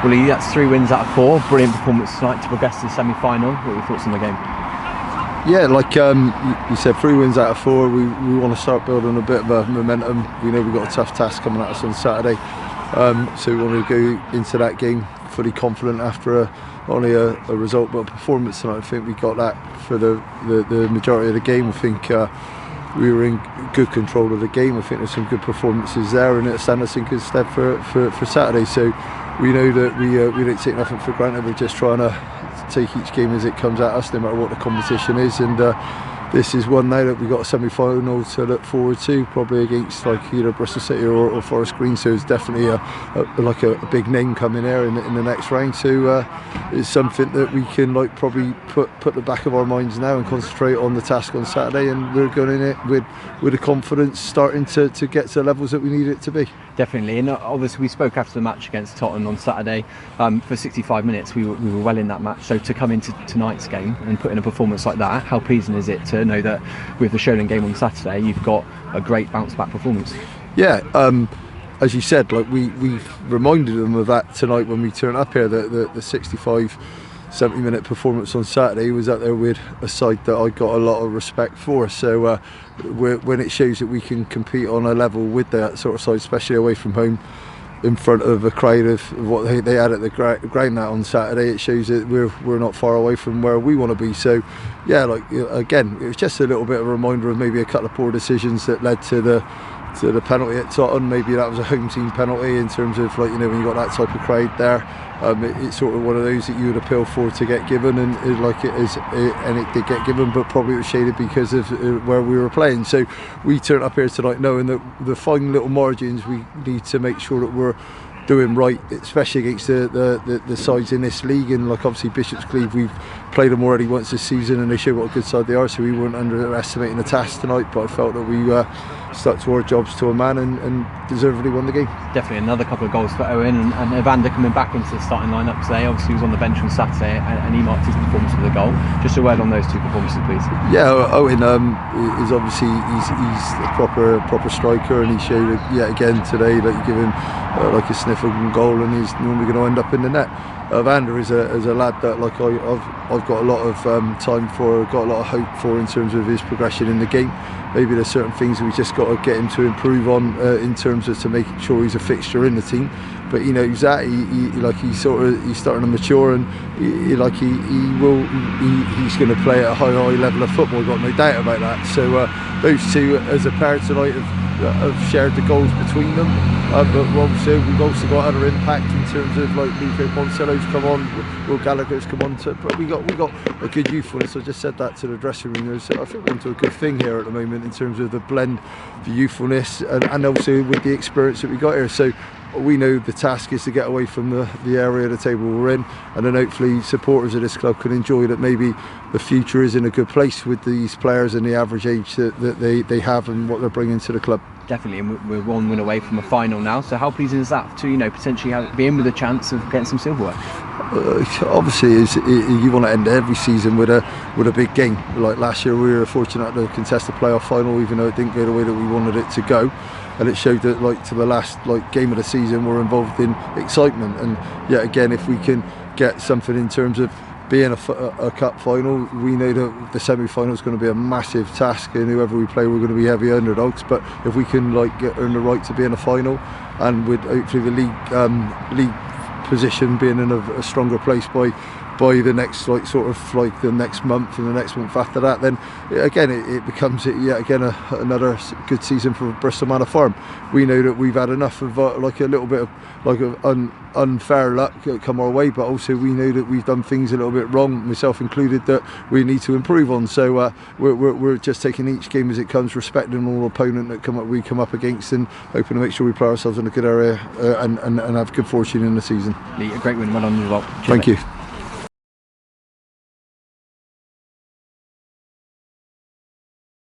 Willie, that's 3 wins out of 4. Brilliant performance tonight to progress to the semi-final. What are your thoughts on the game? Yeah, like you said, 3 wins out of 4. We want to start building a bit of a momentum. We know we've got a tough task coming at us on Saturday, so we want to go into that game fully confident after not only a result but a performance tonight. I think we got that for the majority of the game. I think we were in good control of the game. I think there's some good performances there, and it'll stand us in good stead for Saturday. So we know that we don't take nothing for granted. We're just trying to take each game as it comes at us, no matter what the competition is. And this is one now that we've got a semi-final to look forward to, probably against like either Bristol City or Forest Green. So it's definitely a big name coming there in the next round. So it's something that we can like probably put the back of our minds now and concentrate on the task on Saturday. And we're going in it with a confidence starting to get to the levels that we need it to be. Definitely, and obviously we spoke after the match against Tottenham on Saturday. For 65 minutes we were well in that match, so to come into tonight's game and put in a performance like that, how pleasing is it to know that with the Sholing game on Saturday you've got a great bounce back performance? Yeah, as you said, like we reminded them of that tonight when we turned up here. The 65 70-minute performance on Saturday was up there with a side that I got a lot of respect for. So when it shows that we can compete on a level with that sort of side, especially away from home, in front of a crowd of what they had at the ground that on Saturday, it shows that we're not far away from where we want to be. So yeah, like again, it was just a little bit of a reminder of maybe a couple of poor decisions that led to the penalty at Tottenham. Maybe that was a home team penalty in terms of, like, you know, when you got that type of crowd there, it's sort of one of those that you would appeal for to get given, and it did get given, but probably it was shaded because of where we were playing. So we turned up here tonight knowing that the fine little margins we need to make sure that we're doing right, especially against the sides in this league. And like obviously Bishops Cleeve, we've played them already once this season and they show what a good side they are, so we weren't underestimating the task tonight, but I felt that we stuck to our jobs to a man and deservedly won the game. Definitely another couple of goals for Owen, and Evander coming back into the starting lineup today. Obviously he was on the bench on Saturday and he marked his performance with a goal. Just a word on those 2 performances, please. Yeah, Owen is obviously he's a proper striker, and he showed yet again today that you give him like a sniff of goal and he's normally going to end up in the net. Evander is a lad that like I've got a lot of time for, got a lot of hope for in terms of his progression in the game. Maybe there's certain things we just got to get him to improve on in terms of to make sure he's a fixture in the team. But you know, he's starting to mature, and he's going to play at a high level of football. I've got no doubt about that. So those two as a pair tonight have shared the goals between them. But obviously we've also got other impact in terms of like Nico Boncello's come on, Will Gallagher's come on. But we got a good youthfulness. I just said that to the dressing room. So I think we're into a good thing here at the moment in terms of the blend, the youthfulness, and also with the experience that we got here. So we know the task is to get away from the area of the table we're in, and then hopefully supporters of this club can enjoy that maybe the future is in a good place with these players and the average age that they have and what they're bringing to the club. Definitely, and we're 1 win away from a final now, so how pleasing is that to, you know, potentially be in with a chance of getting some silverware? Obviously you want to end every season with a big game. Like last year we were fortunate to contest the playoff final, even though it didn't go the way that we wanted it to go, and it showed that like to the last game of the season we're involved in excitement. And yet again, if we can get something in terms of being a cup final, we know that the semi-final is going to be a massive task, and whoever we play we're going to be heavy underdogs. But if we can earn the right to be in a final, and with hopefully the league position being in a stronger place by the next the next month and the next month after that, then again it becomes yet again another good season for Bristol Manor Farm. We know that we've had enough of a little bit of unfair luck come our way, but also we know that we've done things a little bit wrong, myself included, that we need to improve on. So we're just taking each game as it comes, respecting all opponent that we come up against, and hoping to make sure we play ourselves in a good area and have good fortune in the season. Lee, a great win, well on the result. Thank you.